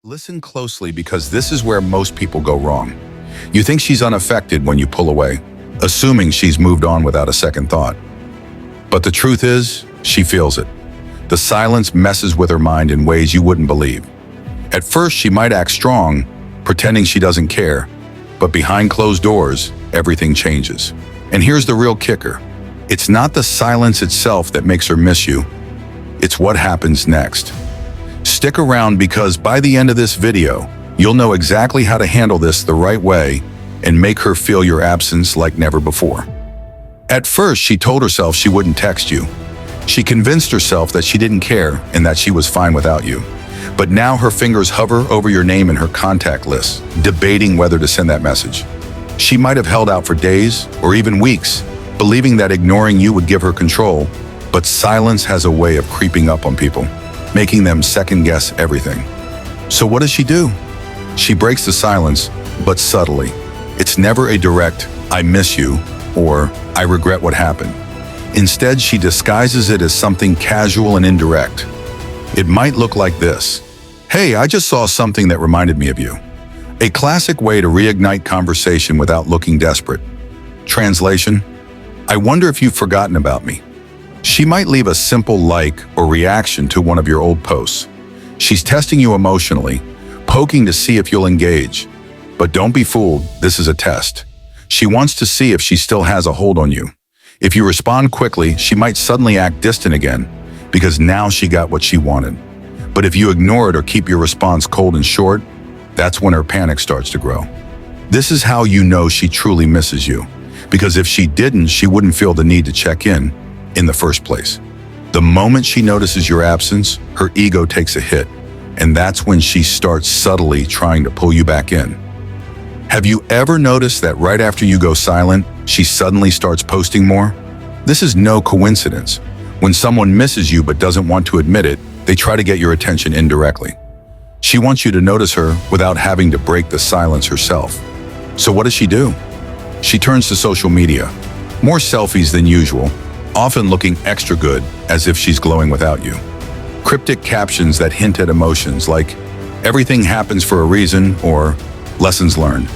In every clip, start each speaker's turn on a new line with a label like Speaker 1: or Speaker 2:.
Speaker 1: Listen closely because this is where most people go wrong. You think she's unaffected when you pull away, assuming she's moved on without a second thought. But the truth is, she feels it. The silence messes with her mind in ways you wouldn't believe. At first, she might act strong, pretending she doesn't care, but behind closed doors, everything changes. And here's the real kicker. It's not the silence itself that makes her miss you. It's what happens next. Stick around because by the end of this video, you'll know exactly how to handle this the right way and make her feel your absence like never before. At first, she told herself she wouldn't text you. She convinced herself that she didn't care and that she was fine without you. But now her fingers hover over your name in her contact list, debating whether to send that message. She might have held out for days or even weeks, believing that ignoring you would give her control, but silence has a way of creeping up on people, making them second-guess everything. So what does she do? She breaks the silence, but subtly. It's never a direct, "I miss you," or "I regret what happened." Instead, she disguises it as something casual and indirect. It might look like this. "Hey, I just saw something that reminded me of you." A classic way to reignite conversation without looking desperate. Translation: "I wonder if you've forgotten about me." She might leave a simple like or reaction to one of your old posts. She's testing you emotionally, poking to see if you'll engage. But don't be fooled, this is a test. She wants to see if she still has a hold on you. If you respond quickly, she might suddenly act distant again, because now she got what she wanted. But if you ignore it or keep your response cold and short, that's when her panic starts to grow. This is how you know she truly misses you, because if she didn't, she wouldn't feel the need to check in the first place. The moment she notices your absence, her ego takes a hit, and that's when she starts subtly trying to pull you back in. Have you ever noticed that right after you go silent, she suddenly starts posting more? This is no coincidence. When someone misses you but doesn't want to admit it, they try to get your attention indirectly. She wants you to notice her without having to break the silence herself. So what does she do? She turns to social media. More selfies than usual, often looking extra good, as if she's glowing without you. Cryptic captions that hint at emotions like, "Everything happens for a reason," or "Lessons learned."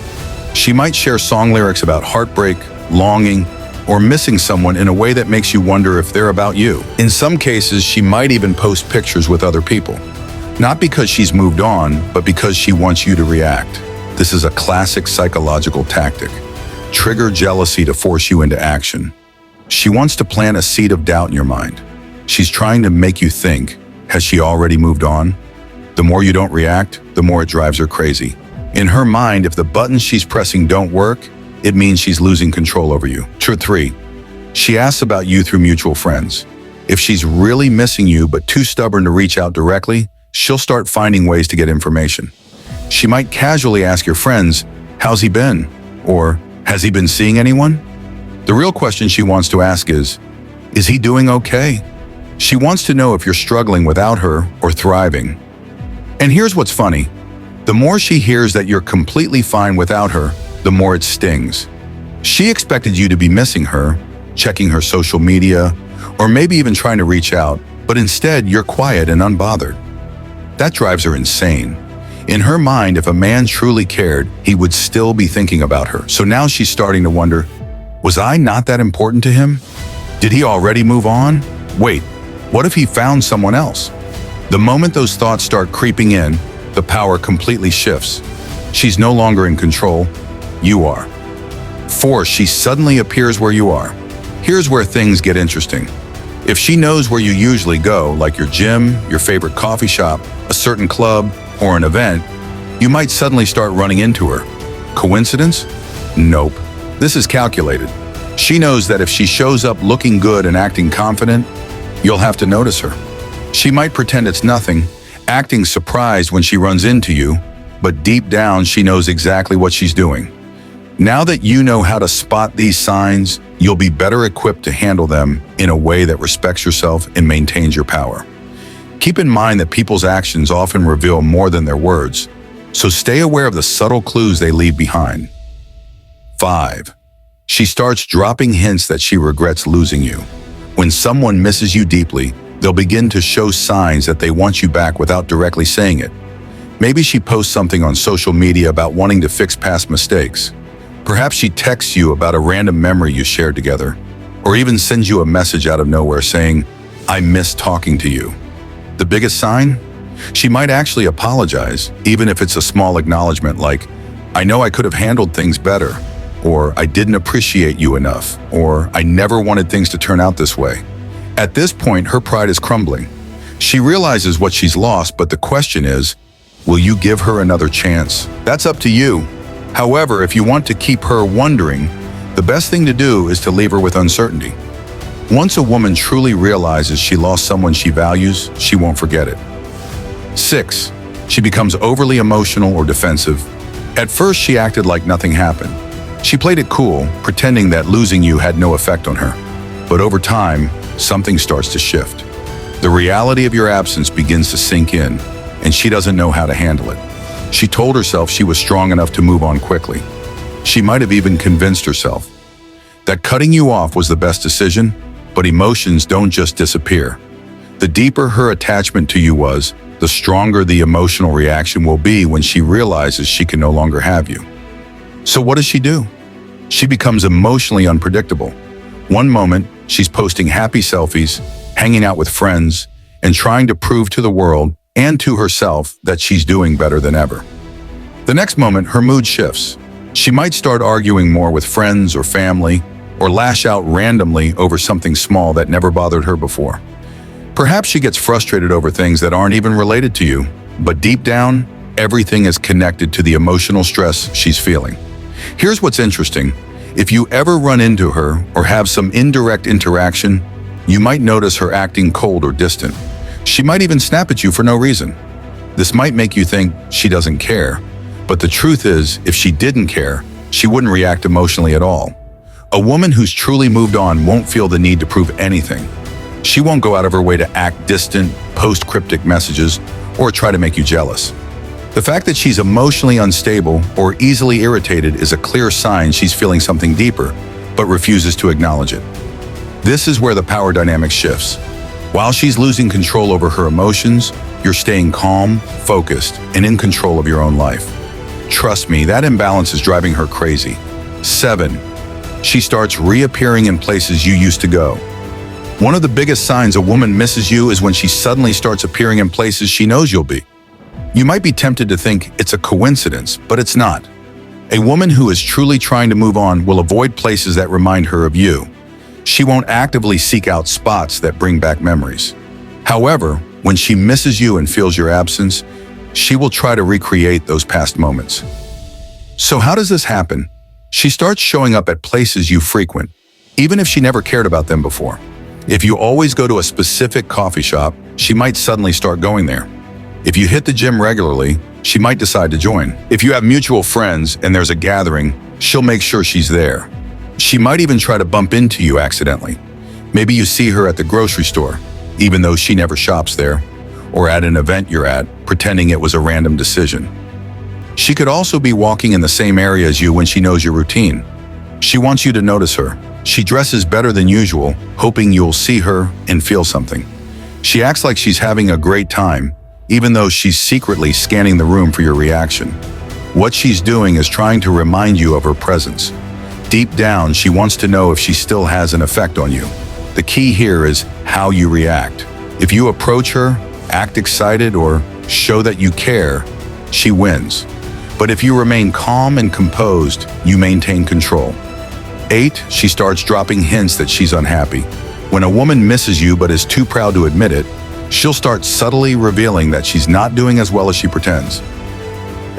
Speaker 1: She might share song lyrics about heartbreak, longing, or missing someone in a way that makes you wonder if they're about you. In some cases, she might even post pictures with other people. Not because she's moved on, but because she wants you to react. This is a classic psychological tactic. Trigger jealousy to force you into action. She wants to plant a seed of doubt in your mind. She's trying to make you think, has she already moved on? The more you don't react, the more it drives her crazy. In her mind, if the buttons she's pressing don't work, it means she's losing control over you. Truth 3. She asks about you through mutual friends. If she's really missing you but too stubborn to reach out directly, she'll start finding ways to get information. She might casually ask your friends, "How's he been?" Or, "Has he been seeing anyone?" The real question she wants to ask is he doing okay? She wants to know if you're struggling without her or thriving. And here's what's funny. The more she hears that you're completely fine without her, the more it stings. She expected you to be missing her, checking her social media, or maybe even trying to reach out, but instead you're quiet and unbothered. That drives her insane. In her mind, if a man truly cared, he would still be thinking about her. So now she's starting to wonder, was I not that important to him? Did he already move on? Wait, what if he found someone else? The moment those thoughts start creeping in, the power completely shifts. She's no longer in control. You are. 4. She suddenly appears where you are. Here's where things get interesting. If she knows where you usually go, like your gym, your favorite coffee shop, a certain club, or an event, you might suddenly start running into her. Coincidence? Nope. This is calculated. She knows that if she shows up looking good and acting confident, you'll have to notice her. She might pretend it's nothing, acting surprised when she runs into you, but deep down she knows exactly what she's doing. Now that you know how to spot these signs, you'll be better equipped to handle them in a way that respects yourself and maintains your power. Keep in mind that people's actions often reveal more than their words, so stay aware of the subtle clues they leave behind. 5. She starts dropping hints that she regrets losing you. When someone misses you deeply, they'll begin to show signs that they want you back without directly saying it. Maybe she posts something on social media about wanting to fix past mistakes. Perhaps she texts you about a random memory you shared together, or even sends you a message out of nowhere saying, "I miss talking to you." The biggest sign? She might actually apologize, even if it's a small acknowledgement like, "I know I could have handled things better," or "I didn't appreciate you enough," or "I never wanted things to turn out this way." At this point, her pride is crumbling. She realizes what she's lost, but the question is, will you give her another chance? That's up to you. However, if you want to keep her wondering, the best thing to do is to leave her with uncertainty. Once a woman truly realizes she lost someone she values, she won't forget it. 6. She becomes overly emotional or defensive. At first, she acted like nothing happened. She played it cool, pretending that losing you had no effect on her. But over time, something starts to shift. The reality of your absence begins to sink in, and she doesn't know how to handle it. She told herself she was strong enough to move on quickly. She might have even convinced herself that cutting you off was the best decision, but emotions don't just disappear. The deeper her attachment to you was, the stronger the emotional reaction will be when she realizes she can no longer have you. So what does she do? She becomes emotionally unpredictable. One moment, she's posting happy selfies, hanging out with friends, and trying to prove to the world and to herself that she's doing better than ever. The next moment, her mood shifts. She might start arguing more with friends or family, or lash out randomly over something small that never bothered her before. Perhaps she gets frustrated over things that aren't even related to you, but deep down, everything is connected to the emotional stress she's feeling. Here's what's interesting. If you ever run into her or have some indirect interaction, you might notice her acting cold or distant. She might even snap at you for no reason. This might make you think she doesn't care, but the truth is, if she didn't care, she wouldn't react emotionally at all. A woman who's truly moved on won't feel the need to prove anything. She won't go out of her way to act distant, post cryptic messages, or try to make you jealous. The fact that she's emotionally unstable or easily irritated is a clear sign she's feeling something deeper, but refuses to acknowledge it. This is where the power dynamic shifts. While she's losing control over her emotions, you're staying calm, focused, and in control of your own life. Trust me, that imbalance is driving her crazy. 7. She starts reappearing in places you used to go. One of the biggest signs a woman misses you is when she suddenly starts appearing in places she knows you'll be. You might be tempted to think it's a coincidence, but it's not. A woman who is truly trying to move on will avoid places that remind her of you. She won't actively seek out spots that bring back memories. However, when she misses you and feels your absence, she will try to recreate those past moments. So how does this happen? She starts showing up at places you frequent, even if she never cared about them before. If you always go to a specific coffee shop, she might suddenly start going there. If you hit the gym regularly, she might decide to join. If you have mutual friends and there's a gathering, she'll make sure she's there. She might even try to bump into you accidentally. Maybe you see her at the grocery store, even though she never shops there, or at an event you're at, pretending it was a random decision. She could also be walking in the same area as you when she knows your routine. She wants you to notice her. She dresses better than usual, hoping you'll see her and feel something. She acts like she's having a great time, even though she's secretly scanning the room for your reaction. What she's doing is trying to remind you of her presence. Deep down, she wants to know if she still has an effect on you. The key here is how you react. If you approach her, act excited, or show that you care, she wins. But if you remain calm and composed, you maintain control. 8. She starts dropping hints that she's unhappy. When a woman misses you but is too proud to admit it, she'll start subtly revealing that she's not doing as well as she pretends.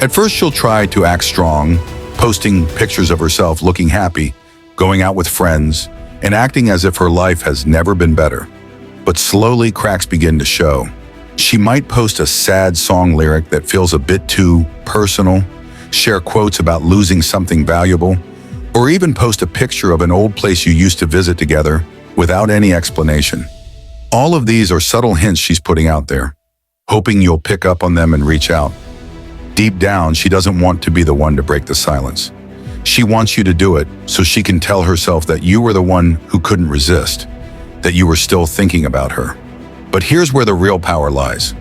Speaker 1: At first, she'll try to act strong, posting pictures of herself looking happy, going out with friends, and acting as if her life has never been better. But slowly, cracks begin to show. She might post a sad song lyric that feels a bit too personal, share quotes about losing something valuable, or even post a picture of an old place you used to visit together without any explanation. All of these are subtle hints she's putting out there, hoping you'll pick up on them and reach out. Deep down, she doesn't want to be the one to break the silence. She wants you to do it so she can tell herself that you were the one who couldn't resist, that you were still thinking about her. But here's where the real power lies.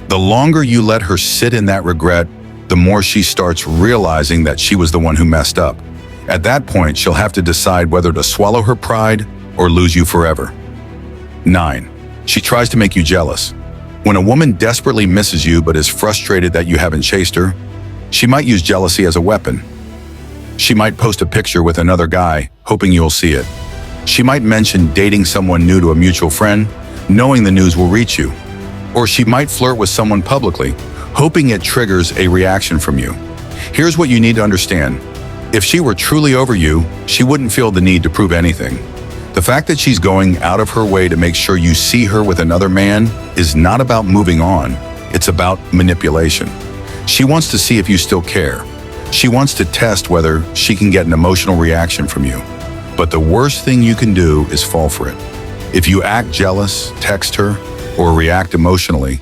Speaker 1: The longer you let her sit in that regret, the more she starts realizing that she was the one who messed up. At that point, she'll have to decide whether to swallow her pride or lose you forever. 9. She tries to make you jealous. When a woman desperately misses you but is frustrated that you haven't chased her, she might use jealousy as a weapon. She might post a picture with another guy, hoping you'll see it. She might mention dating someone new to a mutual friend, knowing the news will reach you. Or she might flirt with someone publicly, hoping it triggers a reaction from you. Here's what you need to understand. If she were truly over you, she wouldn't feel the need to prove anything. The fact that she's going out of her way to make sure you see her with another man is not about moving on. It's about manipulation. She wants to see if you still care. She wants to test whether she can get an emotional reaction from you. But the worst thing you can do is fall for it. If you act jealous, text her, or react emotionally,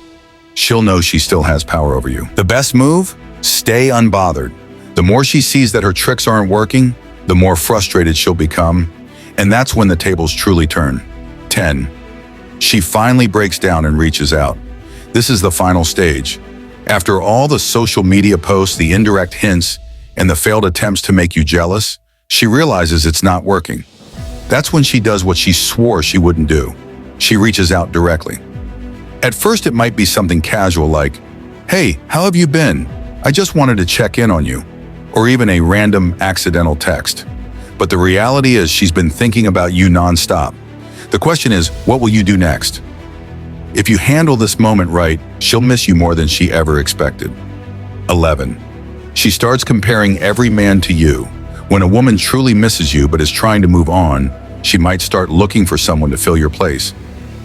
Speaker 1: she'll know she still has power over you. The best move? Stay unbothered. The more she sees that her tricks aren't working, the more frustrated she'll become, and that's when the tables truly turn. 10. She finally breaks down and reaches out. This is the final stage. After all the social media posts, the indirect hints, and the failed attempts to make you jealous, she realizes it's not working. That's when she does what she swore she wouldn't do. She reaches out directly. At first, it might be something casual like, "Hey, how have you been? I just wanted to check in on you." Or even a random accidental text. But the reality is she's been thinking about you nonstop. The question is, what will you do next? If you handle this moment right, she'll miss you more than she ever expected. 11. She starts comparing every man to you. When a woman truly misses you but is trying to move on, she might start looking for someone to fill your place.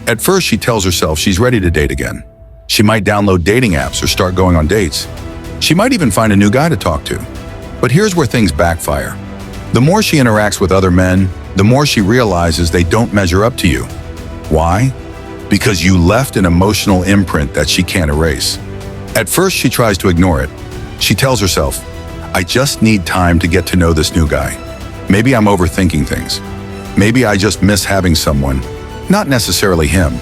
Speaker 1: At first, she tells herself she's ready to date again. She might download dating apps or start going on dates. She might even find a new guy to talk to. But here's where things backfire. The more she interacts with other men, the more she realizes they don't measure up to you. Why? Because you left an emotional imprint that she can't erase. At first, she tries to ignore it. She tells herself, "I just need time to get to know this new guy. Maybe I'm overthinking things. Maybe I just miss having someone, not necessarily him."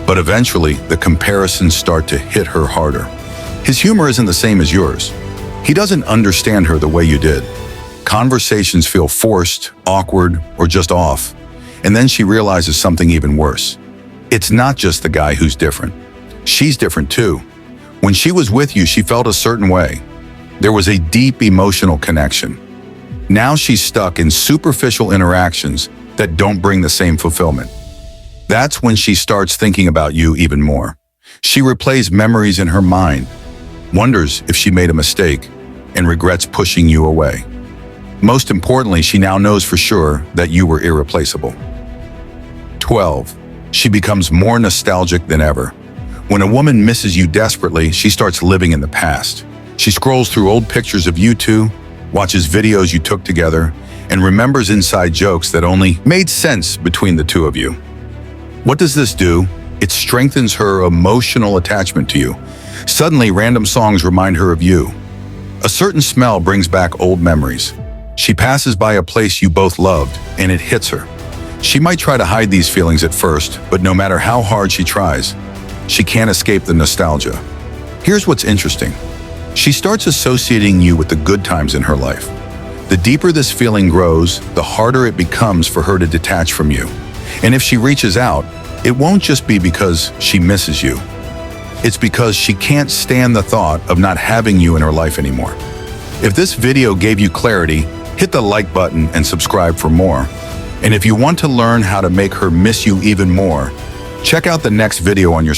Speaker 1: But eventually, the comparisons start to hit her harder. His humor isn't the same as yours. He doesn't understand her the way you did. Conversations feel forced, awkward, or just off. And then she realizes something even worse. It's not just the guy who's different. She's different too. When she was with you, she felt a certain way. There was a deep emotional connection. Now she's stuck in superficial interactions that don't bring the same fulfillment. That's when she starts thinking about you even more. She replays memories in her mind, wonders if she made a mistake, and regrets pushing you away. Most importantly, she now knows for sure that you were irreplaceable. 12. She becomes more nostalgic than ever. When a woman misses you desperately, she starts living in the past. She scrolls through old pictures of you two, watches videos you took together, and remembers inside jokes that only made sense between the two of you. What does this do? It strengthens her emotional attachment to you. Suddenly, random songs remind her of you. A certain smell brings back old memories. She passes by a place you both loved, and it hits her. She might try to hide these feelings at first, but no matter how hard she tries, she can't escape the nostalgia. Here's what's interesting. She starts associating you with the good times in her life. The deeper this feeling grows, the harder it becomes for her to detach from you. And if she reaches out, it won't just be because she misses you. It's because she can't stand the thought of not having you in her life anymore. If this video gave you clarity, hit the like button and subscribe for more. And if you want to learn how to make her miss you even more, check out the next video on your